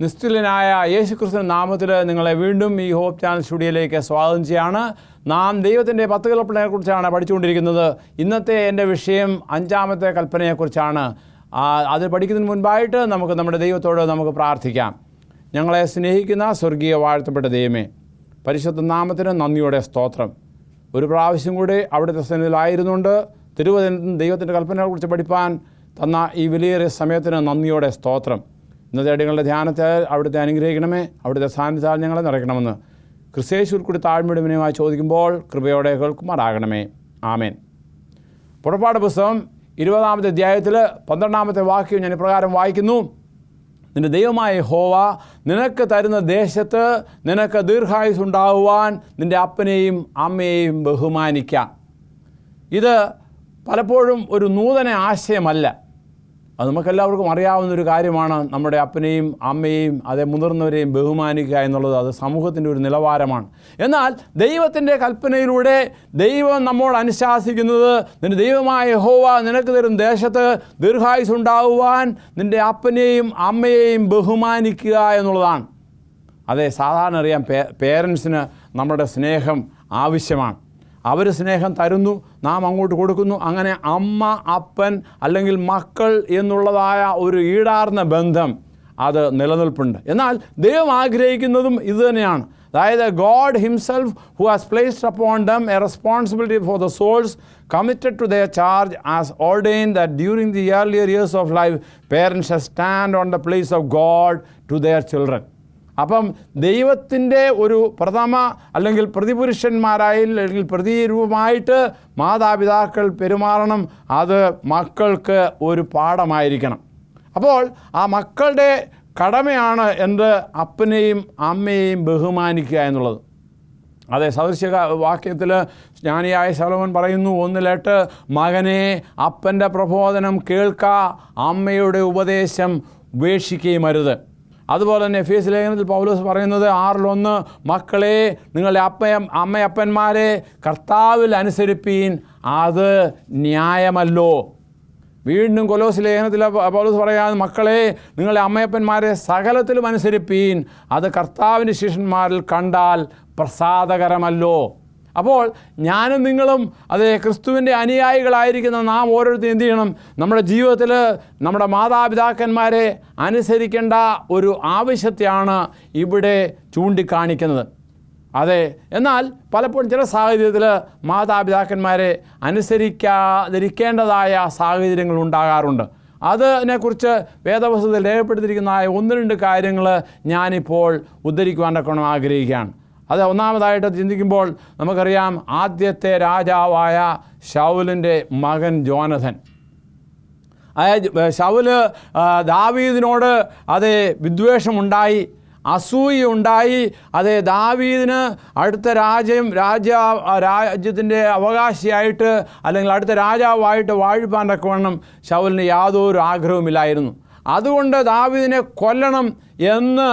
നിസ്തുല്യനായ യേശുക്രിസ്തുവിന്റെ നാമത്തിൽ നിങ്ങളെ വീണ്ടും ഈ ഹോപ്പ് ചാനൽ സ്റ്റുഡിയോയിലേക്ക് സ്വാഗതം ചെയ്യാണ്. നാം ദൈവത്തിൻ്റെ 10 കൽപ്പനയെക്കുറിച്ചാണ് പഠിച്ചുകൊണ്ടിരിക്കുന്നത്. ഇന്നത്തെ എൻ്റെ വിഷയം 5-ാമത്തെ കൽപ്പനയെക്കുറിച്ചാണ്. അത് പഠിക്കുന്നതിന് മുൻപായിട്ട് നമ്മുടെ ദൈവത്തോട് നമുക്ക് പ്രാർത്ഥിക്കാം. ഞങ്ങളെ സ്നേഹിക്കുന്ന സ്വർഗീയ വാഴ്ത്തപ്പെട്ട ദൈവമേ, പരിശുദ്ധ നാമത്തിന് നന്ദിയോടെ സ്തോത്രം. ഒരു പ്രാവശ്യം കൂടി അവിടുത്തെ സന്നിധിയിലായിരുന്നുകൊണ്ട് തിരുവചനത്തിൽ ദൈവത്തിൻ്റെ കൽപ്പനകളെക്കുറിച്ച് പഠിപ്പാൻ തന്ന ഈ വലിയ സമയത്തിന് നന്ദിയോടെ സ്തോത്രം. ഇന്നത്തെ അടികളുടെ ധ്യാനത്താൽ അവിടുത്തെ അനുഗ്രഹിക്കണമേ, അവിടുത്തെ സാന്നിധ്യത്താൽ ഞങ്ങളെ നിറയ്ക്കണമെന്ന് ക്രിസ്തയേശുവിൽ കൂടി താഴ്മയുടെ വിനയമായി ചോദിക്കുമ്പോൾ കൃപയോടെ കേൾക്കുമാറാകണമേ. ആമേൻ. പുറപ്പാട് പുസ്തകം 20-ാമത്തെ അധ്യായത്തിൽ 12-ാമത്തെ വാക്യം ഞാൻ ഇപ്രകാരം വായിക്കുന്നു: നിൻ്റെ ദൈവമായ യഹോവ നിനക്ക് തരുന്ന ദേശത്ത് നിനക്ക് ദീർഘായുസ് ഉണ്ടാകുവാൻ നിൻ്റെ അപ്പനെയും അമ്മയെയും ബഹുമാനിക്കാം. ഇത് പലപ്പോഴും ഒരു നൂതന ആശയമല്ല. അത് നമുക്കെല്ലാവർക്കും അറിയാവുന്നൊരു കാര്യമാണ്. നമ്മുടെ അപ്പനെയും അമ്മയെയും അതേ മുതിർന്നവരെയും ബഹുമാനിക്കുക എന്നുള്ളത് അത് സമൂഹത്തിൻ്റെ ഒരു നിലവാരമാണ്. എന്നാൽ ദൈവത്തിൻ്റെ കൽപ്പനയിലൂടെ ദൈവം നമ്മോട് അനുശാസിക്കുന്നത് നിൻ്റെ ദൈവമായ യഹോവ നിനക്ക് തരും ദേശത്ത് ദീർഘായുസ് ഉണ്ടാകുവാൻ നിൻ്റെ അപ്പനെയും അമ്മയെയും ബഹുമാനിക്കുക എന്നുള്ളതാണ്. അതെ, സാധാരണ അറിയാം, പേരൻസിന് നമ്മുടെ സ്നേഹം ആവശ്യമാണ്. അവർ സ്നേഹം തരുന്നു, നാം അങ്ങോട്ട് കൊടുക്കുന്നു. അങ്ങനെ അമ്മ, അപ്പൻ അല്ലെങ്കിൽ മക്കൾ എന്നുള്ളതായ ഒരു ഈടാർന്ന ബന്ധം അത് നിലനിൽപ്പുണ്ട്. എന്നാൽ ദൈവം ആഗ്രഹിക്കുന്നതും ഇതുതന്നെയാണ്. അതായത് God himself who has placed upon them a responsibility for the souls committed to their charge has ordained that during the earlier years of life parents shall stand on the place of God to their children. അപ്പം ദൈവത്തിൻ്റെ ഒരു പ്രഥമ അല്ലെങ്കിൽ പ്രതിപുരുഷന്മാരായി അല്ലെങ്കിൽ പ്രതിരൂപമായിട്ട് മാതാപിതാക്കൾ പെരുമാറണം. അത് മക്കൾക്ക് ഒരു പാഠമായിരിക്കണം. അപ്പോൾ ആ മക്കളുടെ കടമയാണ് എൻ്റെ അപ്പനെയും അമ്മയെയും ബഹുമാനിക്കുക എന്നുള്ളത്. അതെ, സദൃശ്യ വാക്യത്തിൽ ജ്ഞാനിയായ ശലോമോൻ പറയുന്നു 1:8, മകനെ അപ്പൻ്റെ പ്രബോധനം കേൾക്ക, അമ്മയുടെ ഉപദേശം ഉപേക്ഷിക്കുകയും അരുത്. അതുപോലെ തന്നെ എഫേസ്യ ലേഖനത്തിൽ പൗലോസ് പറയുന്നത് 6:1, മക്കളെ നിങ്ങളുടെ അമ്മയപ്പന്മാരെ കർത്താവിൽ അനുസരിപ്പീൻ, അത് ന്യായമല്ലോ. വീണ്ടും കൊലോസ്യ ലേഖനത്തിൽ പൗലോസ് പറയാതെ, മക്കളെ നിങ്ങളുടെ അമ്മയപ്പന്മാരെ സകലത്തിലും അനുസരിപ്പീൻ, അത് കർത്താവിൻ്റെ ശിഷ്യന്മാരിൽ കണ്ടാൽ പ്രസാദകരമല്ലോ. അപ്പോൾ ഞാനും നിങ്ങളും അതേ ക്രിസ്തുവിൻ്റെ അനുയായികളായിരിക്കുന്ന നാം ഓരോരുത്തരും എന്ത് ചെയ്യണം? നമ്മുടെ ജീവിതത്തിൽ നമ്മുടെ മാതാപിതാക്കന്മാരെ അനുസരിക്കേണ്ട ഒരു ആവശ്യത്തെയാണ് ഇവിടെ ചൂണ്ടിക്കാണിക്കുന്നത്. അതെ, എന്നാൽ പലപ്പോഴും ചില സാഹചര്യത്തിൽ മാതാപിതാക്കന്മാരെ അനുസരിക്കാതിരിക്കേണ്ടതായ സാഹചര്യങ്ങൾ ഉണ്ടാകാറുണ്ട്. അതിനെക്കുറിച്ച് വേദപുസ്തകത്തിൽ രേഖപ്പെടുത്തിയിരിക്കുന്ന 1-2 കാര്യങ്ങൾ ഞാനിപ്പോൾ ഉദ്ധരിക്കുവാനൊക്കെ ആഗ്രഹിക്കുകയാണ്. അത് ഒന്നാമതായിട്ട് ചിന്തിക്കുമ്പോൾ നമുക്കറിയാം, ആദ്യത്തെ രാജാവായ ശൗലിൻ്റെ മകൻ ജോനഥൻ. ശൗല് ദാവീദിനോട് അതേ വിദ്വേഷമുണ്ടായി, അസൂയുണ്ടായി. അതേ, ദാവീദിന് അടുത്ത രാജ്യത്തിൻ്റെ അവകാശിയായിട്ട് അല്ലെങ്കിൽ അടുത്ത രാജാവായിട്ട് വാഴിപ്പാൻ തക്കവണ്ണം ശൗലിന് യാതൊരു ആഗ്രഹവുമില്ലായിരുന്നു. അതുകൊണ്ട് ദാവീദിനെ കൊല്ലണം എന്ന്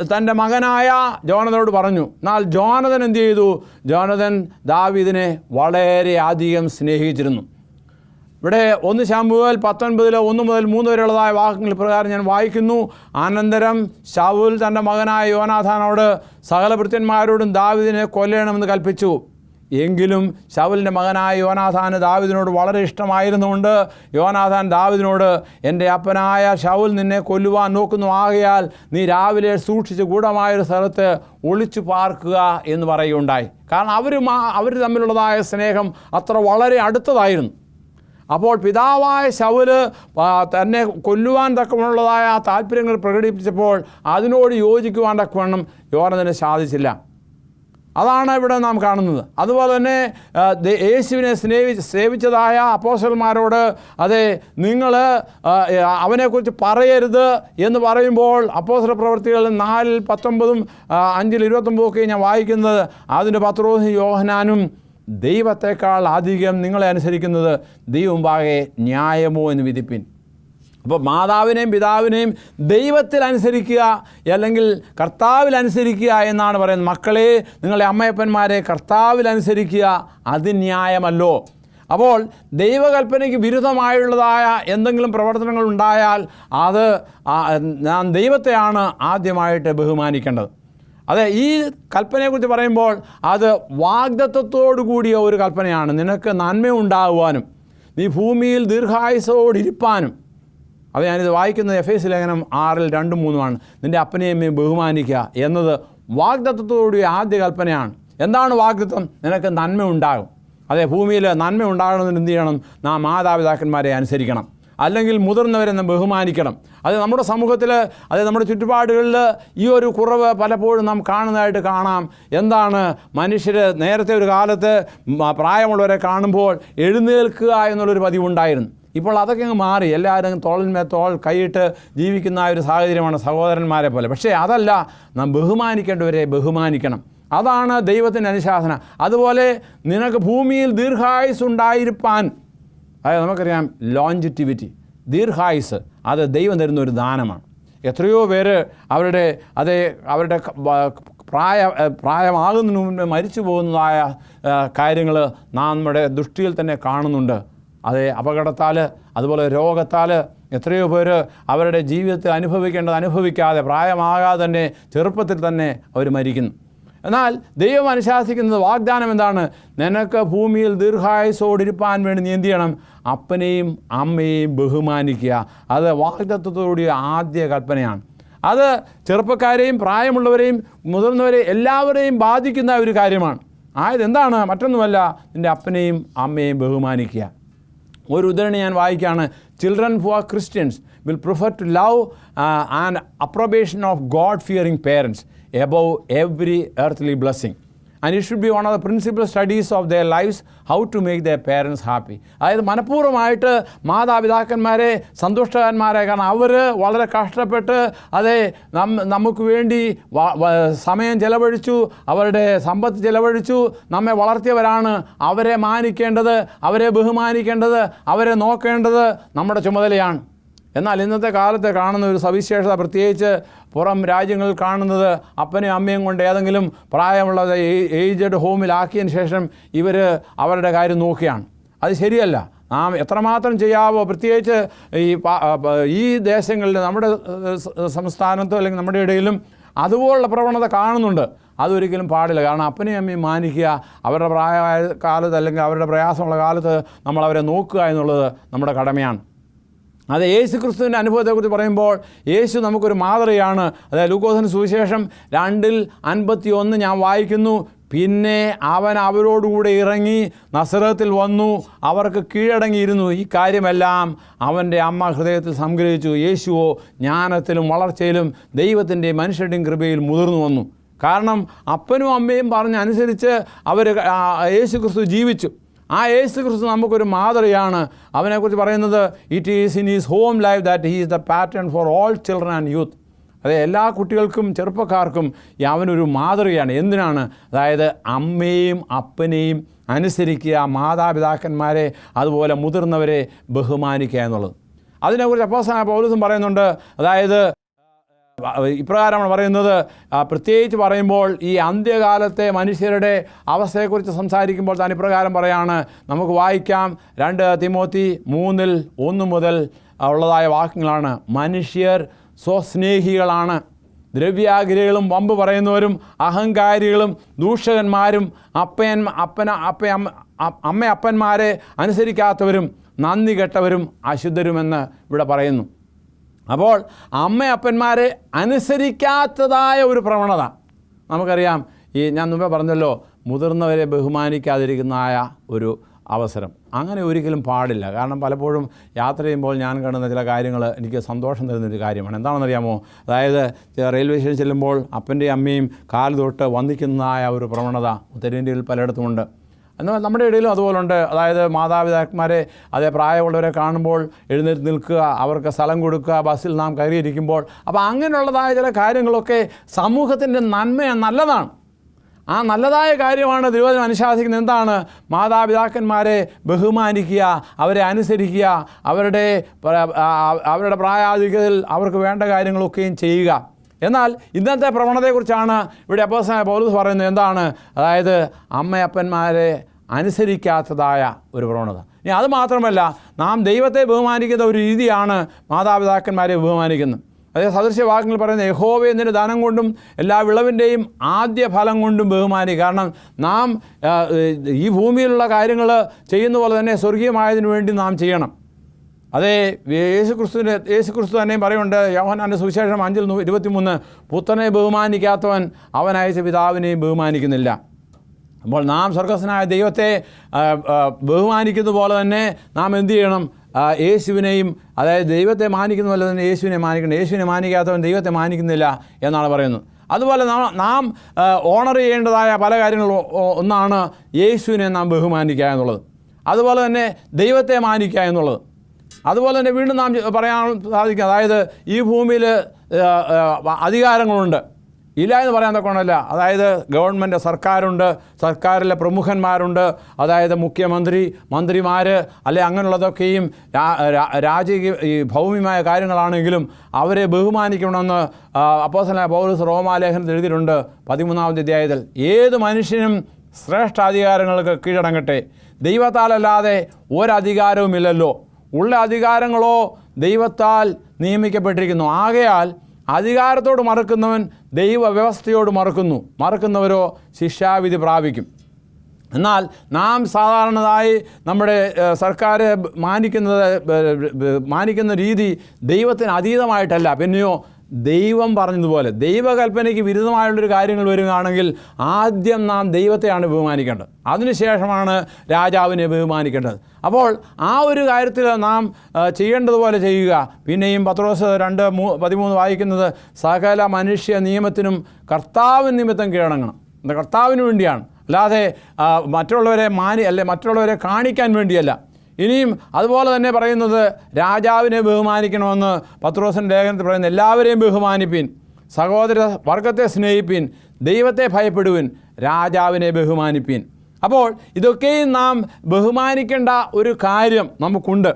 തൻ്റെ മകനായ ജോനഥനോട് പറഞ്ഞു. എന്നാൽ ജോനഥൻ എന്ത് ചെയ്തു? ജോനഥൻ ദാവീദിനെ വളരെയധികം സ്നേഹിച്ചിരുന്നു. ഇവിടെ 1 ശമൂവേൽ 19 1 മുതൽ 3 വരെയുള്ളതായ വാക്യങ്ങൾ പ്രകാരം ഞാൻ വായിക്കുന്നു: അനന്തരം ശൗൽ തൻ്റെ മകനായ യോനാഥാനോട് സകല ഭൃത്യന്മാരോടും ദാവീദിനെ കൊല്ലണമെന്ന് കൽപ്പിച്ചു. എങ്കിലും ശൗലിൻ്റെ മകനായ യോനാഥാന് ദാവീദിനോട് വളരെ ഇഷ്ടമായിരുന്നുകൊണ്ട് യോനാഥാൻ ദാവീദിനോട്, എൻ്റെ അപ്പനായ ശൗൽ നിന്നെ കൊല്ലുവാൻ നോക്കുന്നു, ആകയാൽ നീ രാവിലെ സൂക്ഷിച്ച് ഗൂഢമായൊരു സ്ഥലത്ത് ഒളിച്ചു പാർക്കുക എന്ന് പറയുകയുണ്ടായി. കാരണം അവർ തമ്മിലുള്ളതായ സ്നേഹം അത്ര വളരെ അടുത്തതായിരുന്നു. അപ്പോൾ പിതാവായ ശൗല് തന്നെ കൊല്ലുവാൻ തക്കമുള്ളതായ താല്പര്യങ്ങൾ പ്രകടിപ്പിച്ചപ്പോൾ അതിനോട് യോജിക്കുവാൻ തക്കവണ്ണം യോനാഥാന് സാധിച്ചില്ല. അതാണ് ഇവിടെ നാം കാണുന്നത്. അതുപോലെ തന്നെ യേശുവിനെ സേവിച്ചതായ അപ്പോസ്തലന്മാരോട് അതെ നിങ്ങൾ അവനെക്കുറിച്ച് പറയരുത് എന്ന് പറയുമ്പോൾ അപ്പോസ്തല പ്രവൃത്തികൾ 4:19 5:29 ഞാൻ വായിക്കുന്നത്, അതിൻ്റെ പത്രോസും യോഹന്നാനും ദൈവത്തെക്കാൾ അധികം നിങ്ങളെ അനുസരിക്കുന്നത് ദൈവമുമ്പാകെ ന്യായമോ എന്ന് വിധിപ്പിൻ. അപ്പോൾ മാതാവിനെയും പിതാവിനെയും ദൈവത്തിൽ അനുസരിക്കുക അല്ലെങ്കിൽ കർത്താവിൽ അനുസരിക്കുക എന്നാണ് പറയുന്നത്. മക്കളെ നിങ്ങളുടെ അമ്മയപ്പന്മാരെ കർത്താവിൽ അനുസരിക്കുക, അത് ന്യായമല്ലോ. അപ്പോൾ ദൈവകൽപ്പനയ്ക്ക് വിരുദ്ധമായുള്ളതായ എന്തെങ്കിലും പ്രവർത്തനങ്ങൾ ഉണ്ടായാൽ അത് നാം ദൈവത്തെയാണ് ആദ്യമായിട്ട് ബഹുമാനിക്കേണ്ടത്. അതെ, ഈ കൽപ്പനയെക്കുറിച്ച് പറയുമ്പോൾ അത് വാഗ്ദത്തത്തോടു കൂടിയ ഒരു കൽപ്പനയാണ്. നിനക്ക് നന്മയുണ്ടാകുവാനും നീ ഭൂമിയിൽ ദീർഘായുസ്സോടിരിപ്പാനും. അത് ഞാനിത് വായിക്കുന്നത് എഫേസ്യ ലേഖനം 6:2-3 നിൻ്റെ അപ്പനെയും അമ്മയും ബഹുമാനിക്കുക എന്നത് വാഗ്ദത്തത്തോടുകൂടിയ ആദ്യ കൽപ്പനയാണ്. എന്താണ് വാഗ്ദത്തം? നിനക്ക് നന്മ ഉണ്ടാകും. അതെ, ഭൂമിയിൽ നന്മ ഉണ്ടാകണമെന്ന് എന്ത് ചെയ്യണം? നാം മാതാപിതാക്കന്മാരെ അനുസരിക്കണം, അല്ലെങ്കിൽ മുതിർന്നവരെ നാം ബഹുമാനിക്കണം. അത് നമ്മുടെ സമൂഹത്തിൽ, അത് നമ്മുടെ ചുറ്റുപാടുകളിൽ ഈ ഒരു കുറവ് പലപ്പോഴും നാം കാണുന്നതായിട്ട് കാണാം. എന്താണ്? മനുഷ്യർ നേരത്തെ ഒരു കാലത്ത് പ്രായമുള്ളവരെ കാണുമ്പോൾ എഴുന്നേൽക്കുക എന്നുള്ളൊരു പതിവുണ്ടായിരുന്നു. ഇപ്പോൾ അതൊക്കെ അങ്ങ് മാറി. എല്ലാവരും തോളിന്മേൽ തോൾ കൈയിട്ട് ജീവിക്കുന്ന ഒരു സാഹചര്യമാണ്, സഹോദരന്മാരെ പോലെ. പക്ഷേ അതല്ല, നാം ബഹുമാനിക്കേണ്ടവരെ ബഹുമാനിക്കണം. അതാണ് ദൈവത്തിൻ്റെ അനുശാസന. അതുപോലെ നിനക്ക് ഭൂമിയിൽ ദീർഘായുസ് ഉണ്ടായിരിക്കാൻ. അതായത് നമുക്കറിയാം ലോഞ്ചിറ്റിവിറ്റി, ദീർഘായുസ്, അത് ദൈവം തരുന്ന ഒരു ദാനമാണ്. എത്രയോ പേര് അവരുടെ പ്രായമാകുന്നതിന് മുമ്പ് മരിച്ചു പോകുന്നതായ കാര്യങ്ങൾ നാം നമ്മുടെ ദൃഷ്ടിയിൽ തന്നെ കാണുന്നുണ്ട്. അതേ, അപകടത്താൽ, അതുപോലെ രോഗത്താൽ എത്രയോ പേര് അവരുടെ ജീവിതത്തിൽ അനുഭവിക്കാതെ പ്രായമാകാതെ തന്നെ ചെറുപ്പത്തിൽ തന്നെ അവർ മരിക്കുന്നു. എന്നാൽ ദൈവം അനുശാസിക്കുന്നത് വാഗ്ദാനം എന്താണ്? നിനക്ക് ഭൂമിയിൽ ദീർഘായുസ്സോടിരിപ്പാൻ വേണ്ടി നീ എന്ത് ചെയ്യണം? അപ്പനെയും അമ്മയെയും ബഹുമാനിക്കുക. അത് വാഗ്ദത്തത്തോടുകൂടിയ ആദ്യ കൽപ്പനയാണ്. അത് ചെറുപ്പക്കാരെയും പ്രായമുള്ളവരെയും മുതിർന്നവരെയും എല്ലാവരെയും ബാധിക്കുന്ന ഒരു കാര്യമാണ്. എന്താണ്? മറ്റൊന്നുമല്ല, നിൻ്റെ അപ്പനെയും അമ്മയെയും ബഹുമാനിക്കുക. ഒരു ഉദാഹരണം ഞാൻ വായിക്കുകയാണ്. Children who are Christians will prefer to love and approbation of God fearing parents above every earthly blessing, and it should be one of the principal studies of their lives how to make their parents happy. അതായത് മനഃപൂർവ്വമായിട്ട് മാതാപിതാക്കന്മാരെ സന്തുഷ്ടന്മാരെ, കാരണം അവർ വളരെ കഷ്ടപ്പെട്ട് അതെ നമുക്ക് വേണ്ടി സമയം ചെലവഴിച്ചു, അവരുടെ സമ്പത്ത് ചെലവഴിച്ചു, നമ്മെ വളർത്തിയവരാണ്. അവരെ മാനിക്കേണ്ടത്, അവരെ ബഹുമാനിക്കേണ്ടത്, അവരെ നോക്കേണ്ടത് നമ്മുടെ ചുമതലയാണ്. എന്നാൽ ഇന്നത്തെ കാലത്ത് കാണുന്ന ഒരു സവിശേഷത, പ്രത്യേകിച്ച് പുറം രാജ്യങ്ങളിൽ കാണുന്നത്, അപ്പനെയും അമ്മയും കൊണ്ട് ഏതെങ്കിലും പ്രായമുള്ള ഏജ്ഡ് ഹോമിലാക്കിയതിന് ശേഷം ഇവർ അവരുടെ കാര്യം നോക്കുകയാണ്. അത് ശരിയല്ല. നാം എത്രമാത്രം ചെയ്യാവോ, പ്രത്യേകിച്ച് ഈ ദേശങ്ങളിൽ, നമ്മുടെ സംസ്ഥാനത്തോ അല്ലെങ്കിൽ നമ്മുടെ ഇടയിലും അതുപോലുള്ള പ്രവണത കാണുന്നുണ്ട്. അതൊരിക്കലും പാടില്ല. കാരണം അപ്പനെയും അമ്മയും മാനിക്കുക, അവരുടെ പ്രായമായ കാലത്ത് അല്ലെങ്കിൽ അവരുടെ പ്രയാസമുള്ള കാലത്ത് നമ്മൾ അവരെ നോക്കുക എന്നുള്ളത് നമ്മുടെ കടമയാണ്. അത് യേശു ക്രിസ്തുവിൻ്റെ അനുഭവത്തെക്കുറിച്ച് പറയുമ്പോൾ യേശു നമുക്കൊരു മാതൃകയാണ്. അതായത് ലൂക്കോസിന് സുവിശേഷം 2:51 ഞാൻ വായിക്കുന്നു. പിന്നെ അവൻ അവരോടുകൂടെ ഇറങ്ങി നസറത്തിൽ വന്നു, അവർക്ക് കീഴടങ്ങിയിരുന്നു. ഈ കാര്യമെല്ലാം അവൻ്റെ അമ്മ ഹൃദയത്തിൽ സംഗ്രഹിച്ചു. യേശുവോ ജ്ഞാനത്തിലും വളർച്ചയിലും ദൈവത്തിൻ്റെയും മനുഷ്യരുടെയും കൃപയിൽ മുതിർന്നു വന്നു. കാരണം അപ്പനും അമ്മയും പറഞ്ഞനുസരിച്ച് അവർ യേശു ക്രിസ്തു ജീവിച്ചു. ആ യേശു ക്രിസ്തു നമുക്കൊരു മാതൃകയാണ്. അവനെക്കുറിച്ച് പറയുന്നത്, it is in his home life that he is the pattern for all children and youth. അതെ, എല്ലാ കുട്ടികൾക്കും ചെറുപ്പക്കാർക്കും അവനൊരു മാതൃകയാണ്. എന്തിനാണ്? അതായത് അമ്മയെയും അപ്പനെയും അനുസരിക്കുക, മാതാപിതാക്കന്മാരെ അതുപോലെ മുതിർന്നവരെ ബഹുമാനിക്കുക എന്നുള്ളത്. അതിനെക്കുറിച്ച് അപ്പോസ്തലനായ പൗലോസും പറയുന്നുണ്ട്. അതായത് ഇപ്രകാരമാണ് പറയുന്നത്. പ്രത്യേകിച്ച് പറയുമ്പോൾ ഈ അന്ത്യകാലത്തെ മനുഷ്യരുടെ അവസ്ഥയെക്കുറിച്ച് സംസാരിക്കുമ്പോൾ താൻ ഇപ്രകാരം പറയാണ്. നമുക്ക് വായിക്കാം. 2 തിമോത്തി 3:1 മുതൽ ഉള്ളതായ വാക്യങ്ങളാണ്. മനുഷ്യർ സ്വസ്നേഹികളാണ്, ദ്രവ്യാഗ്രഹികളും വമ്പ് പറയുന്നവരും അഹങ്കാരികളും ദൂഷകന്മാരും അമ്മയപ്പന്മാരെ അനുസരിക്കാത്തവരും നന്ദി കെട്ടവരും അശുദ്ധരുമെന്ന് ഇവിടെ പറയുന്നു. അപ്പോൾ അമ്മയപ്പന്മാരെ അനുസരിക്കാത്തതായ ഒരു പ്രവണത നമുക്കറിയാം. ഞാൻ മുമ്പേ പറഞ്ഞല്ലോ, മുതിർന്നവരെ ബഹുമാനിക്കാതിരിക്കുന്നതായ ഒരു അവസരം. അങ്ങനെ ഒരിക്കലും പാടില്ല. കാരണം പലപ്പോഴും യാത്ര ചെയ്യുമ്പോൾ ഞാൻ കാണുന്ന ചില കാര്യങ്ങൾ എനിക്ക് സന്തോഷം തരുന്നൊരു കാര്യമാണ്. എന്താണെന്നറിയാമോ? അതായത് റെയിൽവേ സ്റ്റേഷനിൽ ചെല്ലുമ്പോൾ അപ്പൻ്റെയും അമ്മയും കാല് തൊട്ട് വന്ദിക്കുന്നതായ ഒരു പ്രവണത ഉത്തരേന്ത്യയിൽ പലയിടത്തുമുണ്ട്. എന്നാൽ നമ്മുടെ ഇടയിലും അതുപോലുണ്ട്. അതായത് മാതാപിതാക്കന്മാരെ, അതേ പ്രായമുള്ളവരെ കാണുമ്പോൾ എഴുന്നേറ്റ് നിൽക്കുക, അവർക്ക് സ്ഥലം കൊടുക്കുക, ബസ്സിൽ നാം കയറിയിരിക്കുമ്പോൾ. അപ്പോൾ അങ്ങനെയുള്ളതായ ചില കാര്യങ്ങളൊക്കെ സമൂഹത്തിൻ്റെ നന്മയാണ്, നല്ലതാണ്. ആ നല്ലതായ കാര്യമാണ് ദൈവം അനുശാസിക്കുന്നത്. എന്താണ്? മാതാപിതാക്കന്മാരെ ബഹുമാനിക്കുക, അവരെ അനുസരിക്കുക, അവരുടെ പ്രായാധിക്യത്തിൽ അവർക്ക് വേണ്ട കാര്യങ്ങളൊക്കെയും ചെയ്യുക. എന്നാൽ ഇന്നത്തെ പ്രവണതയെക്കുറിച്ചാണ് ഇവിടെ അപ്പോസ്തലനായ പൗലോസ് പറയുന്നത്. എന്താണ്? അതായത് അമ്മയപ്പന്മാരെ അനുസരിക്കാത്തതായ ഒരു പ്രവണത. ഇനി അതുമാത്രമല്ല, നാം ദൈവത്തെ ബഹുമാനിക്കുന്ന ഒരു രീതിയാണ് മാതാപിതാക്കന്മാരെ ബഹുമാനിക്കുന്നത്. അതേ സദൃശ്യവാക്യങ്ങൾ പറയുന്ന യഹോവയെ നിന്റെ ധനം കൊണ്ടും എല്ലാ വിളവിൻ്റെയും ആദ്യ ഫലം കൊണ്ടും ബഹുമാനിക്കുക. കാരണം നാം ഈ ഭൂമിയിലുള്ള കാര്യങ്ങൾ ചെയ്യുന്ന പോലെ തന്നെ സ്വർഗീയമായതിനു വേണ്ടി നാം ചെയ്യണം. അതേ യേശുക്രിസ്തു തന്നെയും പറയുന്നുണ്ട്, യോഹന്നാന്റെ സുവിശേഷം 5:23, പുത്രനെ ബഹുമാനിക്കാത്തവൻ അവനയച്ച പിതാവിനെയും ബഹുമാനിക്കുന്നില്ല. അപ്പോൾ നാം സ്വർഗസ്ഥനായ ദൈവത്തെ ബഹുമാനിക്കുന്ന പോലെ തന്നെ നാം എന്ത് ചെയ്യണം? യേശുവിനെയും, അതായത് ദൈവത്തെ മാനിക്കുന്ന പോലെ തന്നെ യേശുവിനെ മാനിക്കണം. യേശുവിനെ മാനിക്കാത്തവൻ ദൈവത്തെ മാനിക്കുന്നില്ല എന്നാണ് പറയുന്നത്. അതുപോലെ നാം ഓണർ ചെയ്യേണ്ടതായ പല കാര്യങ്ങളും ഒന്നാണ് യേശുവിനെ നാം ബഹുമാനിക്കുക എന്നുള്ളത്, അതുപോലെ തന്നെ ദൈവത്തെ മാനിക്കുക എന്നുള്ളത്. അതുപോലെ തന്നെ വീണ്ടും നാം പറയാൻ സാധിക്കും, അതായത് ഈ ഭൂമിയിൽ അധികാരങ്ങളുണ്ട്, ഇല്ല എന്ന് പറയാൻ തക്കോണമല്ല. അതായത് ഗവൺമെൻറ്, സർക്കാരിലെ പ്രമുഖന്മാരുണ്ട്, അതായത് മുഖ്യമന്ത്രി, മന്ത്രിമാർ, അല്ലെ അങ്ങനെയുള്ളതൊക്കെയും ഈ ഭൗമികമായ കാര്യങ്ങളാണെങ്കിലും അവരെ ബഹുമാനിക്കണമെന്ന് അപ്പോസ്തലനായ പൗലോസ് റോമാലേഖനത്തിൽ എഴുതിയിട്ടുണ്ട് 13-ാമത്തെ അധ്യായത്തിൽ. ഏത് മനുഷ്യനും ശ്രേഷ്ഠാധികാരങ്ങൾക്ക് കീഴടങ്ങട്ടെ, ദൈവത്താലല്ലാതെ ഒരധികാരവുമില്ലല്ലോ, ഉള്ള അധികാരങ്ങളോ ദൈവത്താൽ നിയമിക്കപ്പെട്ടിരിക്കുന്നു. ആകയാൽ അധികാരത്തോട് മറുക്കുന്നവൻ ദൈവവ്യവസ്ഥയോട് മറുക്കുന്നവരോ ശിക്ഷാവിധി പ്രാപിക്കും. എന്നാൽ നാം സാധാരണയായി നമ്മുടെ സർക്കാർ മാനിക്കുന്ന രീതി ദൈവത്തിന് അതീതമായിട്ടല്ല, പിന്നെയോ ദൈവം പറഞ്ഞതുപോലെ ദൈവകൽപ്പനയ്ക്ക് വിരുദ്ധമായുള്ളൊരു കാര്യങ്ങൾ വരികയാണെങ്കിൽ ആദ്യം നാം ദൈവത്തെയാണ് ബഹുമാനിക്കേണ്ടത്, അതിനുശേഷമാണ് രാജാവിനെ ബഹുമാനിക്കേണ്ടത്. അപ്പോൾ ആ ഒരു കാര്യത്തിൽ നാം ചെയ്യേണ്ടതുപോലെ ചെയ്യുക. പിന്നെയും പത്രോസ് 2:13 വായിക്കുന്നത്, സകല മനുഷ്യ നിയമത്തിനും കർത്താവിൻ നിമിത്തം കീഴടങ്ങണം. കർത്താവിന് വേണ്ടിയാണ്, അല്ലാതെ മറ്റുള്ളവരെ കാണിക്കാൻ വേണ്ടിയല്ല. ഇനിയും അതുപോലെ തന്നെ പറയുന്നത് രാജാവിനെ ബഹുമാനിക്കണമെന്ന് പത്രോസിൻ്റെ ലേഖനത്തിൽ പറയുന്നത്, എല്ലാവരെയും ബഹുമാനിപ്പിൻ, സഹോദര വർഗത്തെ സ്നേഹിപ്പിൻ, ദൈവത്തെ ഭയപ്പെടുവിൻ, രാജാവിനെ ബഹുമാനിപ്പിൻ. അപ്പോൾ ഇതൊക്കെയും നാം ബഹുമാനിക്കേണ്ട ഒരു കാര്യം നമുക്കുണ്ട്.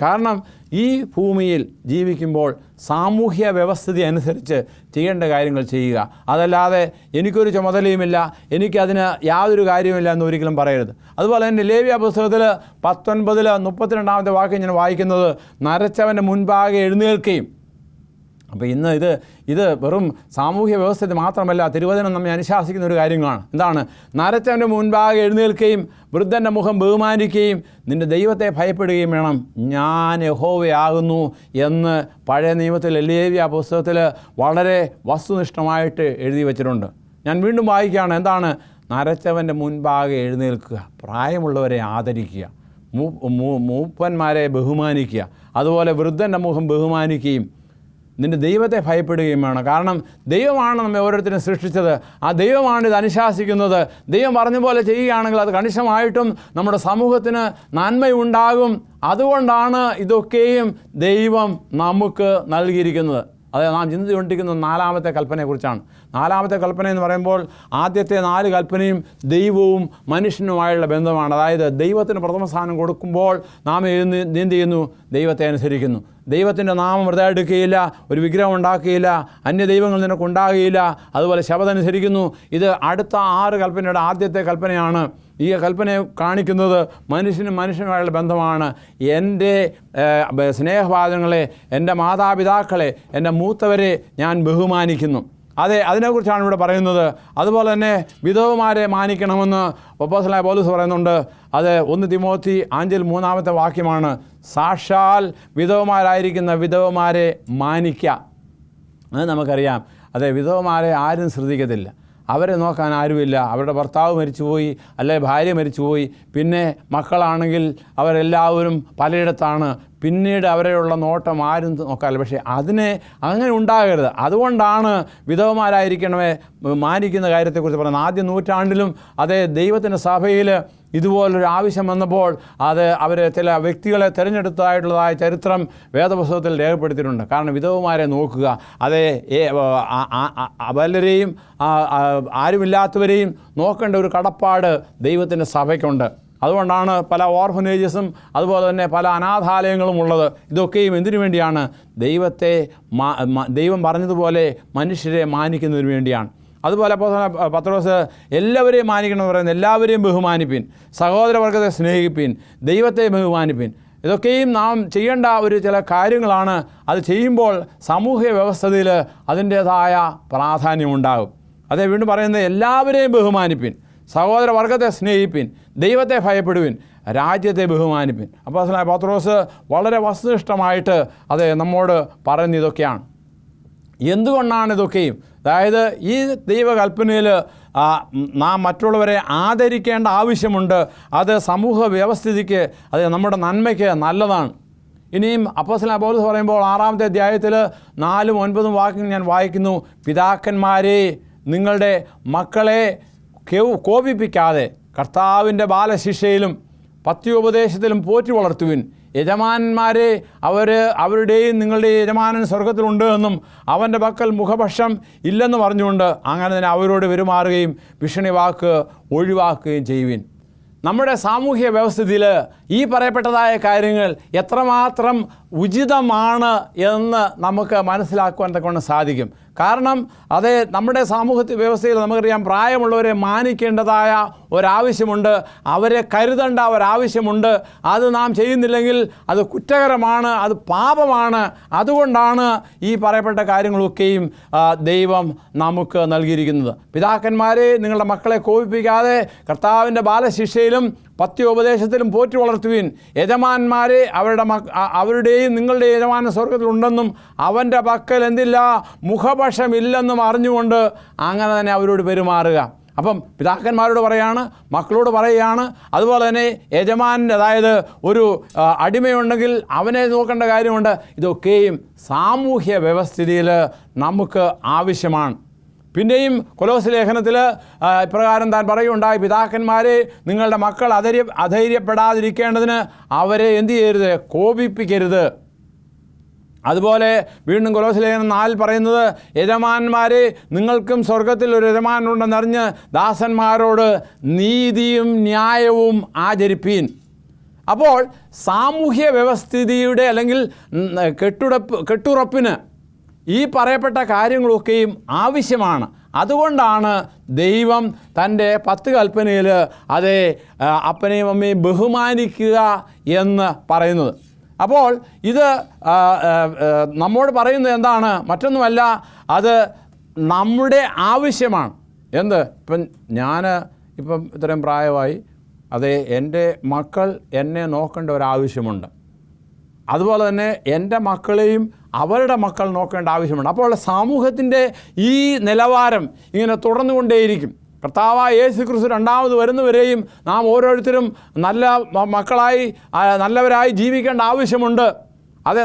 കാരണം ഈ ഭൂമിയിൽ ജീവിക്കുമ്പോൾ സാമൂഹ്യ വ്യവസ്ഥിതി അനുസരിച്ച് ചെയ്യേണ്ട കാര്യങ്ങൾ ചെയ്യുക. അതല്ലാതെ എനിക്കൊരു ചുമതലയുമില്ല, എനിക്കതിന് യാതൊരു കാര്യവുമില്ല എന്ന് ഒരിക്കലും പറയരുത്. അതുപോലെ തന്നെ ലേവ്യ പുസ്തകത്തിൽ 19:32 വാക്യം ഞാൻ വായിക്കുന്നത്, നരച്ചവൻ്റെ മുൻപാകെ എഴുന്നേൽക്കുകയും. അപ്പോൾ ഇന്ന് ഇത് വെറും സാമൂഹ്യ വ്യവസ്ഥിതി മാത്രമല്ല, തിരുവചനം നമ്മെ അനുശാസിക്കുന്ന ഒരു കാര്യങ്ങളാണ്. എന്താണ്? നരച്ചവൻ്റെ മുൻപാകെ എഴുന്നേൽക്കുകയും വൃദ്ധൻ്റെ മുഖം ബഹുമാനിക്കുകയും നിൻ്റെ ദൈവത്തെ ഭയപ്പെടുകയും വേണം, ഞാൻ യഹോവയാകുന്നു എന്ന് പഴയ നിയമത്തിൽ ലേവ്യ പുസ്തകത്തിൽ വളരെ വസ്തുനിഷ്ഠമായിട്ട് എഴുതി വച്ചിട്ടുണ്ട്. ഞാൻ വീണ്ടും വായിക്കുകയാണ്. എന്താണ്? നരച്ചവൻ്റെ മുൻപാകെ എഴുന്നേൽക്കുക, പ്രായമുള്ളവരെ ആദരിക്കുക, മൂപ്പന്മാരെ ബഹുമാനിക്കുക, അതുപോലെ വൃദ്ധൻ്റെ മുഖം ബഹുമാനിക്കുകയും നിൻ്റെ ദൈവത്തെ ഭയപ്പെടുകയും വേണം. കാരണം ദൈവമാണ് നമ്മെ ഓരോരുത്തരും സൃഷ്ടിച്ചത്, ആ ദൈവമാണ് ഇത് അനുശാസിക്കുന്നത്. ദൈവം പറഞ്ഞ പോലെ ചെയ്യുകയാണെങ്കിൽ അത് കണിശമായിട്ടും നമ്മുടെ സമൂഹത്തിന് നന്മയുണ്ടാകും. അതുകൊണ്ടാണ് ഇതൊക്കെയും ദൈവം നമുക്ക് നൽകിയിരിക്കുന്നത്. അത് നാം ചിന്തിച്ചുകൊണ്ടിരിക്കുന്നത് 4-ാമത്തെ കൽപ്പനയെക്കുറിച്ചാണ്. 4-ാമത്തെ കൽപ്പന എന്ന് പറയുമ്പോൾ ആദ്യത്തെ 4 കൽപ്പനയും ദൈവവും മനുഷ്യനുമായുള്ള ബന്ധമാണ്. അതായത് ദൈവത്തിന് പ്രഥമ സ്ഥാനം കൊടുക്കുമ്പോൾ നാം എന്ത് ചെയ്യുന്നു? ദൈവത്തെ അനുസരിക്കുന്നു. ദൈവത്തിൻ്റെ നാമം വെറുതെ എടുക്കുകയില്ല, ഒരു വിഗ്രഹം ഉണ്ടാക്കുകയില്ല, അന്യ ദൈവങ്ങൾ നിനക്കുണ്ടാകുകയില്ല, അതുപോലെ ശബദം അനുസരിക്കുന്നു. ഇത് അടുത്ത 6 കൽപ്പനയുടെ ആദ്യത്തെ കൽപ്പനയാണ്. ഈ കൽപ്പനയെ കാണിക്കുന്നത് മനുഷ്യനുമായുള്ള ബന്ധമാണ്. എൻ്റെ സ്നേഹഭാജനങ്ങളെ, എൻ്റെ മാതാപിതാക്കളെ, എൻ്റെ മൂത്തവരെ ഞാൻ ബഹുമാനിക്കുന്നു. അതിനെക്കുറിച്ചാണ് ഇവിടെ പറയുന്നത്. അതുപോലെ തന്നെ വിധവമാരെ മാനിക്കണമെന്ന് അപ്പോസ്തലനായ പൗലോസ് പറയുന്നുണ്ട്. അത് 1 തിമോത്തി 5:3 വാക്യമാണ്. സാക്ഷാൽ വിധവമാരായിരിക്കുന്ന വിധവമാരെ മാനിക്കുക. അത് നമുക്കറിയാം. വിധവമാരെ ആരും ശ്രദ്ധിക്കത്തില്ല, അവരെ നോക്കാൻ ആരുമില്ല. അവരുടെ ഭർത്താവ് മരിച്ചുപോയി, അല്ലെ ഭാര്യ മരിച്ചുപോയി, പിന്നെ മക്കളാണെങ്കിൽ അവരെല്ലാവരും പലയിടത്താണ്. പിന്നീട് അവരെയുള്ള നോട്ടം ആരും നോക്കാറില്ല. പക്ഷേ അങ്ങനെ ഉണ്ടാകരുത്. അതുകൊണ്ടാണ് വിധവമാരായിരിക്കണമേ മാനിക്കുന്ന കാര്യത്തെക്കുറിച്ച് പറയുന്നത്. ആദ്യ നൂറ്റാണ്ടിലും ദൈവത്തിൻ്റെ സഭയിൽ ഇതുപോലൊരു ആവശ്യം വന്നപ്പോൾ അവർ ചില വ്യക്തികളെ തിരഞ്ഞെടുത്തതായിട്ടുള്ളതായ ചരിത്രം വേദപുസ്തകത്തിൽ രേഖപ്പെടുത്തിയിട്ടുണ്ട്. കാരണം വിധവമാരെ നോക്കുക, വല്ലരെയും ആരുമില്ലാത്തവരെയും നോക്കേണ്ട ഒരു കടപ്പാട് ദൈവത്തിൻ്റെ സഭയ്ക്കുണ്ട്. അതുകൊണ്ടാണ് പല ഓർഫനേജസും അതുപോലെ തന്നെ പല അനാഥാലയങ്ങളും ഉള്ളത്. ഇതൊക്കെയും എന്തിനു വേണ്ടിയാണ്? ദൈവം പറഞ്ഞതുപോലെ മനുഷ്യരെ മാനിക്കുന്നതിന് വേണ്ടിയാണ്. അതുപോലെ പത്രോസ് എല്ലാവരെയും മാനിക്കണമെന്ന് പറയുന്നത്, എല്ലാവരെയും ബഹുമാനിപ്പിൻ, സഹോദരവർഗത്തെ സ്നേഹിപ്പിൻ, ദൈവത്തെ ബഹുമാനിപ്പിൻ. ഇതൊക്കെയും നാം ചെയ്യേണ്ട ചില കാര്യങ്ങളാണ്. അത് ചെയ്യുമ്പോൾ സാമൂഹ്യ വ്യവസ്ഥയിൽ അതിൻ്റേതായ പ്രാധാന്യമുണ്ടാകും. അതേ വീണ്ടും പറയുന്നത്, എല്ലാവരെയും ബഹുമാനിപ്പിൻ, സഹോദരവർഗത്തെ സ്നേഹിപ്പിൻ, ദൈവത്തെ ഭയപ്പെടുവിൻ, രാജ്യത്തെ ബഹുമാനിപ്പിൻ. അപ്പോസ്തലനായ പത്രോസ് വളരെ വസ്തുനിഷ്ഠമായിട്ട് നമ്മോട് പറയുന്ന ഇതൊക്കെയാണ്. എന്തുകൊണ്ടാണ് ഇതൊക്കെയും? അതായത് ഈ ദൈവകൽപ്പനയിൽ നാം മറ്റുള്ളവരെ ആദരിക്കേണ്ട ആവശ്യമുണ്ട്. അത് സമൂഹ വ്യവസ്ഥിതിക്ക്, നമ്മുടെ നന്മയ്ക്ക് നല്ലതാണ്. ഇനിയും അപ്പോസ്തലനായ പൗലോസ് പറയുമ്പോൾ 6-ാമത്തെ അധ്യായത്തിൽ 4-9 വാക്യങ്ങൾ ഞാൻ വായിക്കുന്നു. പിതാക്കന്മാരെ, നിങ്ങളുടെ മക്കളെ കോപിപ്പിക്കാതെ കർത്താവിൻ്റെ ബാലശിക്ഷയിലും പത്യോപദേശത്തിലും പോറ്റി വളർത്തുവിൻ. യജമാനന്മാരെ, അവരുടെയും നിങ്ങളുടെ യജമാനൻ സ്വർഗത്തിലുണ്ട് എന്നും അവൻ്റെ പക്കൽ മുഖപക്ഷം ഇല്ലെന്ന് പറഞ്ഞുകൊണ്ട് അങ്ങനെ തന്നെ അവരോട് പെരുമാറുകയും ഭീഷണി വാക്ക് ഒഴിവാക്കുകയും ചെയ്യുവിൻ. നമ്മുടെ സാമൂഹ്യ വ്യവസ്ഥിതിയിൽ ഈ പറയപ്പെട്ടതായ കാര്യങ്ങൾ എത്രമാത്രം ഉചിതമാണ് എന്ന് നമുക്ക് മനസ്സിലാക്കുവാൻ തക്കൊണ്ട് സാധിക്കും. കാരണം നമ്മുടെ സാമൂഹ്യ വ്യവസ്ഥയിൽ നമുക്കറിയാം, പ്രായമുള്ളവരെ മാനിക്കേണ്ടതായ ഒരാവശ്യമുണ്ട്, അവരെ കരുതേണ്ട ഒരാവശ്യമുണ്ട്. അത് നാം ചെയ്യുന്നില്ലെങ്കിൽ അത് കുറ്റകരമാണ്, അത് പാപമാണ്. അതുകൊണ്ടാണ് ഈ പറയപ്പെട്ട കാര്യങ്ങളൊക്കെയും ദൈവം നമുക്ക് നൽകിയിരിക്കുന്നത്. പിതാക്കന്മാരെ, നിങ്ങളുടെ മക്കളെ കോപിപ്പിക്കാതെ കർത്താവിൻ്റെ ബാലശിക്ഷയിലും പത്യോപദേശത്തിലും പോറ്റി വളർത്തുവിൻ. യജമാന്മാരെ, അവരുടെയും നിങ്ങളുടെ യജമാന സ്വർഗത്തിലുണ്ടെന്നും അവൻ്റെ പക്കൽ എന്തില്ല, മുഖപക്ഷമില്ലെന്നും അറിഞ്ഞുകൊണ്ട് അങ്ങനെ തന്നെ അവരോട് പെരുമാറുക. അപ്പം പിതാക്കന്മാരോട് പറയാണ്, മക്കളോട് പറയുകയാണ്. അതുപോലെ തന്നെ യജമാനൻ്റെ, അതായത് ഒരു അടിമയുണ്ടെങ്കിൽ അവനെ നോക്കേണ്ട കാര്യമുണ്ട്. ഇതൊക്കെയും സാമൂഹ്യ വ്യവസ്ഥിതിയിൽ നമുക്ക് ആവശ്യമാണ്. പിന്നെയും കൊലോസ്യ ലേഖനത്തിൽ ഇപ്രകാരം താൻ പറയുകയുണ്ടായി, പിതാക്കന്മാരെ, നിങ്ങളുടെ മക്കൾ അധൈര്യപ്പെടാതിരിക്കേണ്ടതിന് അവരെ എന്തു ചെയ്യരുത്, കോപിപ്പിക്കരുത്. അതുപോലെ വീണ്ടും കൊലോസ്യ ലേഖനം 4 പറയുന്നത്, യജമാന്മാരെ, നിങ്ങൾക്കും സ്വർഗത്തിൽ ഒരു യജമാനുണ്ടെന്നറിഞ്ഞ് ദാസന്മാരോട് നീതിയും ന്യായവും ആചരിപ്പീൻ. അപ്പോൾ സാമൂഹ്യ വ്യവസ്ഥിതിയുടെ അല്ലെങ്കിൽ കെട്ടുറപ്പിന് ഈ പറയപ്പെട്ട കാര്യങ്ങളൊക്കെയും ആവശ്യമാണ്. അതുകൊണ്ടാണ് ദൈവം തൻ്റെ 10 കൽപ്പനയിൽ അപ്പനെയും അമ്മയും ബഹുമാനിക്കുക എന്ന് പറയുന്നത്. അപ്പോൾ ഇത് നമ്മോട് പറയുന്നത് എന്താണ്? മറ്റൊന്നുമല്ല, അത് നമ്മുടെ ആവശ്യമാണ്. ഇപ്പം ഇത്രയും പ്രായമായി, എൻ്റെ മക്കൾ എന്നെ നോക്കേണ്ട ഒരാവശ്യമുണ്ട്. അതുപോലെ തന്നെ എൻ്റെ മക്കളെയും അവരുടെ മക്കൾ നോക്കേണ്ട ആവശ്യമുണ്ട്. അപ്പോൾ സമൂഹത്തിൻ്റെ ഈ നിലവാരം ഇങ്ങനെ തുടർന്നുകൊണ്ടേയിരിക്കും. കർത്താവായ യേശു ക്രിസ്തു രണ്ടാമത് വരുന്നവരെയും നാം ഓരോരുത്തരും നല്ല മക്കളായി, നല്ലവരായി ജീവിക്കേണ്ട ആവശ്യമുണ്ട്.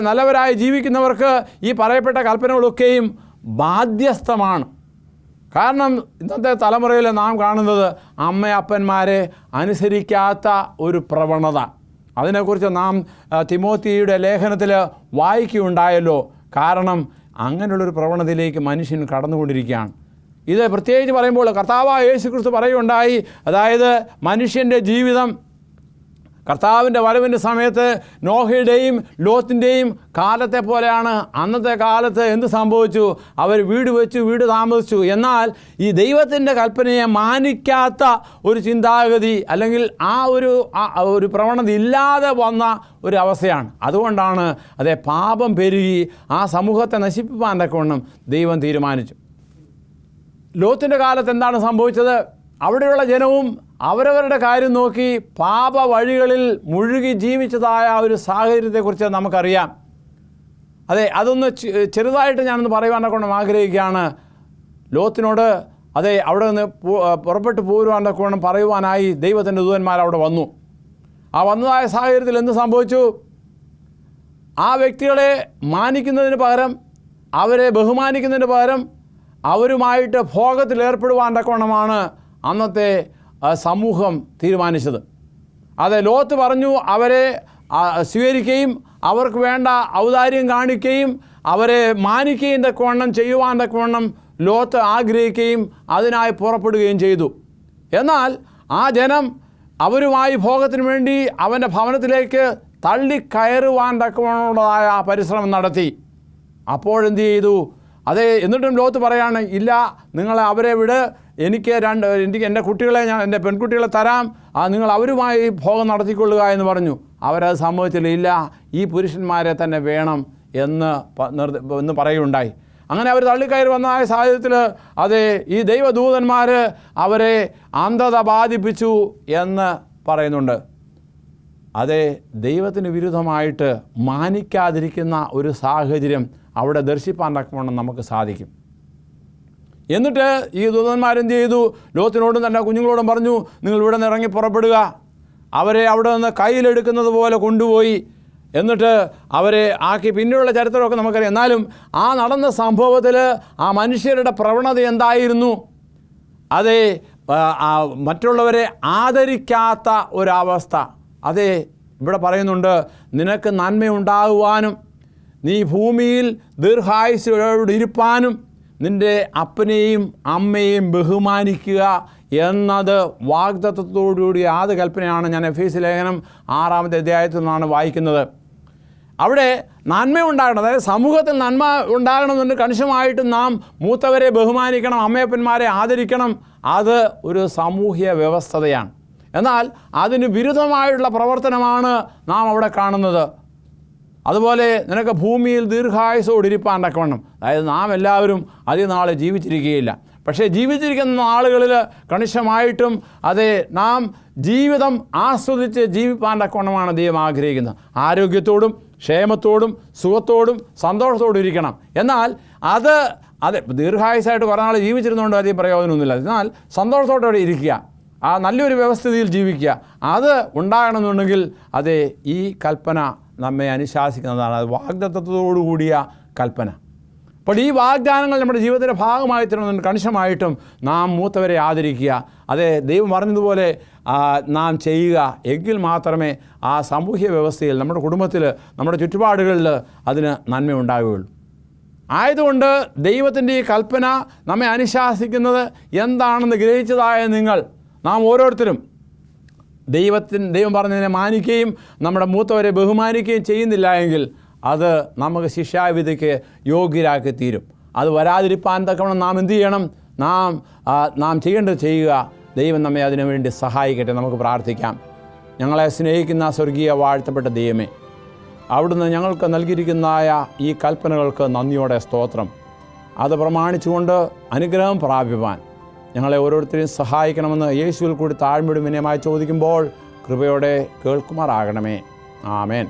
നല്ലവരായി ജീവിക്കുന്നവർക്ക് ഈ പറയപ്പെട്ട കൽപ്പനകളൊക്കെയും ബാധ്യസ്ഥമാണ്. കാരണം ഇന്നത്തെ തലമുറയിൽ നാം കാണുന്നത് അമ്മയപ്പന്മാരെ അനുസരിക്കാത്ത ഒരു പ്രവണത. അതിനെക്കുറിച്ച് നാം തിമോത്തിയുടെ ലേഖനത്തിൽ വായിക്കുകയുണ്ടായല്ലോ. കാരണം അങ്ങനെയുള്ളൊരു പ്രവണതയിലേക്ക് മനുഷ്യൻ കടന്നുകൊണ്ടിരിക്കുകയാണ്. ഇത് പ്രത്യേകിച്ച് പറയുമ്പോൾ കർത്താവായ യേശു ക്രിസ്തു പറയുകയുണ്ടായി, അതായത് മനുഷ്യൻ്റെ ജീവിതം കർത്താവിൻ്റെ വരവിൻ്റെ സമയത്ത് നോഹയുടെയും ലോത്തിൻ്റെയും കാലത്തെ പോലെയാണ്. അന്നത്തെ കാലത്ത് എന്ത് സംഭവിച്ചു? അവർ വീട് വെച്ചു, വീട് താമസിച്ചു. എന്നാൽ ഈ ദൈവത്തിൻ്റെ കൽപ്പനയെ മാനിക്കാത്ത ഒരു ചിന്താഗതി അല്ലെങ്കിൽ ആ ഒരു പ്രവണത ഇല്ലാതെ വന്ന ഒരു അവസ്ഥയാണ്. അതുകൊണ്ടാണ് പാപം പെരുകി ആ സമൂഹത്തെ നശിപ്പിക്കാൻ തക്കവണ്ണം ദൈവം തീരുമാനിച്ചു. ലോത്തിൻ്റെ കാലത്ത് എന്താണ് സംഭവിച്ചത്? അവിടെയുള്ള ജനവും അവരവരുടെ കാര്യം നോക്കി പാപ വഴികളിൽ മുഴുകി ജീവിച്ചതായ ഒരു സാഹചര്യത്തെക്കുറിച്ച് നമുക്കറിയാം. അതൊന്ന് ചെറുതായിട്ട് ഞാനൊന്ന് പറയുവാനൊക്കെ ആഗ്രഹിക്കുകയാണ്. ലോത്തിനോട് അവിടെ നിന്ന് പുറപ്പെട്ടു പോരുവാനൊക്കെ പറയുവാനായി ദൈവത്തിൻ്റെ ദൂതന്മാർ അവിടെ വന്നു. ആ വന്നതായ സാഹചര്യത്തിൽ എന്ത് സംഭവിച്ചു? ആ വ്യക്തികളെ മാനിക്കുന്നതിന് പകരം, അവരെ ബഹുമാനിക്കുന്നതിന് പകരം അവരുമായിട്ട് ഭോഗത്തിലേർപ്പെടുവാൻ തക്കവണ്ണമാണ് അന്നത്തെ സമൂഹം തീരുമാനിച്ചത്. ലോത്ത് പറഞ്ഞു അവരെ സ്വീകരിക്കുകയും അവർക്ക് വേണ്ട ഔദാര്യം കാണിക്കുകയും അവരെ മാനിക്കുകയും തക്കവണ്ണം ചെയ്യുവാൻ തക്കവണ്ണം ലോത്ത് ആഗ്രഹിക്കുകയും അതിനായി പുറപ്പെടുകയും ചെയ്തു. എന്നാൽ ആ ജനം അവരുമായി ഭോഗത്തിന് വേണ്ടി അവൻ്റെ ഭവനത്തിലേക്ക് തള്ളിക്കയറുവാൻ തക്കവണ്ണമുള്ളതായ പരിശ്രമം നടത്തി. അപ്പോഴെന്ത് ചെയ്തു? അതെ, എന്നിട്ടും ലോത്ത് പറയാണ്, ഇല്ല, നിങ്ങൾ അവരെ വിട്, എനിക്ക് എൻ്റെ കുട്ടികളെ എൻ്റെ പെൺകുട്ടികളെ തരാം, നിങ്ങൾ അവരുമായി ഭോഗം നടത്തിക്കൊള്ളുക എന്ന് പറഞ്ഞു. അവരത് സമ്മതിച്ചില്ല. ഇല്ല, ഈ പുരുഷന്മാരെ തന്നെ വേണം എന്ന് പറയുകയുണ്ടായി. അങ്ങനെ അവർ തള്ളിക്കയറി വന്ന സാഹചര്യത്തിൽ അതെ, ഈ ദൈവദൂതന്മാർ അവരെ അന്ധത ബാധിപ്പിച്ചു എന്ന് പറയുന്നുണ്ട്. അതെ, ദൈവത്തിന് വിരുദ്ധമായിട്ട് മാനിക്കാതിരിക്കുന്ന ഒരു സാഹചര്യം അവിടെ ദർശിപ്പാൻ തക്കവണ്ണം നമുക്ക് സാധിക്കും. എന്നിട്ട് ഈ ദൂതന്മാരെന്ത് ചെയ്തു? ലോത്തിനോടും തൻ്റെ കുഞ്ഞുങ്ങളോടും പറഞ്ഞു, നിങ്ങൾ ഇവിടെ നിന്ന് ഇറങ്ങി പുറപ്പെടുക. അവരെ അവിടെ നിന്ന് കയ്യിലെടുക്കുന്നത് പോലെ കൊണ്ടുപോയി എന്നിട്ട് അവരെ ആക്കി. പിന്നെയുള്ള ചരിത്രമൊക്കെ നമുക്കറിയാം. എന്നാലും ആ നടന്ന സംഭവത്തിൽ ആ മനുഷ്യരുടെ പ്രവണത എന്തായിരുന്നു? അതെ, മറ്റുള്ളവരെ ആദരിക്കാത്ത ഒരവസ്ഥ. അതെ, ഇവിടെ പറയുന്നുണ്ട്, നിനക്ക് നന്മയുണ്ടാകുവാനും നീ ഭൂമിയിൽ ദീർഘായുസ്സോടിരിപ്പാനും നിൻ്റെ അപ്പനെയും അമ്മയെയും ബഹുമാനിക്കുക എന്നത് വാഗ്ദത്തത്തോടുകൂടി ആദ്യ കൽപ്പനയാണ്. ഞാൻ എഫേസ്യ ലേഖനം 6-ാമത്തെ അധ്യായത്തിൽ നിന്നാണ് വായിക്കുന്നത്. അവിടെ നന്മയുണ്ടാകണം, അതായത് സമൂഹത്തിൽ നന്മ ഉണ്ടാകണമെന്നുണ്ട്. കണിശമായിട്ടും നാം മൂത്തവരെ ബഹുമാനിക്കണം, അമ്മയപ്പന്മാരെ ആദരിക്കണം. അത് ഒരു സാമൂഹ്യ വ്യവസ്ഥതയാണ്. എന്നാൽ അതിന് വിരുദ്ധമായിട്ടുള്ള പ്രവർത്തനമാണ് നാം അവിടെ കാണുന്നത്. അതുപോലെ നിനക്ക് ഭൂമിയിൽ ദീർഘായുസ്സോടിരിപ്പാൻ തക്കവണ്ണം, അതായത് നാം എല്ലാവരും അധികം നാൾ ജീവിച്ചിരിക്കുകയില്ല. പക്ഷേ ജീവിച്ചിരിക്കുന്ന ആളുകളിൽ കണിശമായിട്ടും അതെ, നാം ജീവിതം ആസ്വദിച്ച് ജീവിപ്പാൻ തക്കവണ്ണമാണ് ദൈവം ആഗ്രഹിക്കുന്നത്. ആരോഗ്യത്തോടും ക്ഷേമത്തോടും സുഖത്തോടും സന്തോഷത്തോടും ഇരിക്കണം. എന്നാൽ അതെ ദീർഘായുസ്സായിട്ട് കുറേ നാൾ ജീവിച്ചിരുന്നുകൊണ്ട് അധികം പ്രയോജനമൊന്നുമില്ല. എന്നാൽ സന്തോഷത്തോടെ ഇരിക്കുക, ആ നല്ലൊരു വ്യവസ്ഥിതിയിൽ ജീവിക്കുക, അത് ഉണ്ടാകണമെന്നുണ്ടെങ്കിൽ അതെ, ഈ കൽപ്പന നമ്മെ അനുശാസിക്കുന്നതാണ്. അത് വാഗ്ദത്തത്തോടുകൂടിയ കൽപ്പന. അപ്പോൾ ഈ വാഗ്ദാനങ്ങൾ നമ്മുടെ ജീവിതത്തിൻ്റെ ഭാഗമായി തരണമെന്ന് കണിശമായിട്ടും നാം മൂത്തവരെ ആദരിക്കുക. അതെ, ദൈവം പറഞ്ഞതുപോലെ നാം ചെയ്യുക. എങ്കിൽ മാത്രമേ ആ സാമൂഹ്യ വ്യവസ്ഥയിൽ, നമ്മുടെ കുടുംബത്തിൽ, നമ്മുടെ ചുറ്റുപാടുകളിൽ അതിന് നന്മയുണ്ടാകുകയുള്ളൂ. ആയതുകൊണ്ട് ദൈവത്തിൻ്റെ ഈ കൽപ്പന നമ്മെ അനുശാസിക്കുന്നത് എന്താണെന്ന് ഗ്രഹിച്ചതായ നാം ഓരോരുത്തരും ദൈവം പറഞ്ഞതിനെ മാനിക്കുകയും നമ്മുടെ മൂത്തവരെ ബഹുമാനിക്കുകയും ചെയ്യുന്നില്ല എങ്കിൽ അത് നമുക്ക് ശിക്ഷാവിധിക്ക് യോഗ്യരാക്കി തീരും. അത് വരാതിരിപ്പാൻ തക്കവണ്ണം നാം എന്ത് ചെയ്യണം? നാം ചെയ്യേണ്ടത് ചെയ്യുക. ദൈവം നമ്മെ അതിനുവേണ്ടി സഹായിക്കട്ടെ. നമുക്ക് പ്രാർത്ഥിക്കാം. ഞങ്ങളെ സ്നേഹിക്കുന്ന സ്വർഗീയ വാഴ്ത്തപ്പെട്ട ദൈവമേ, അവിടുന്ന് ഞങ്ങൾക്ക് നൽകിയിരിക്കുന്നതായ ഈ കൽപ്പനകൾക്ക് നന്ദിയോടെ സ്തോത്രം. അത് പ്രമാണിച്ചുകൊണ്ട് അനുഗ്രഹം പ്രാപിപ്പാൻ ഞങ്ങളെ ഓരോരുത്തരെയും സഹായിക്കണമെന്ന് യേശുവിൽ കൂടി താഴ്മയുടെ വിനയമായി ചോദിക്കുമ്പോൾ കൃപയോടെ കേൾക്കുമാറാകണമേ. ആമേൻ.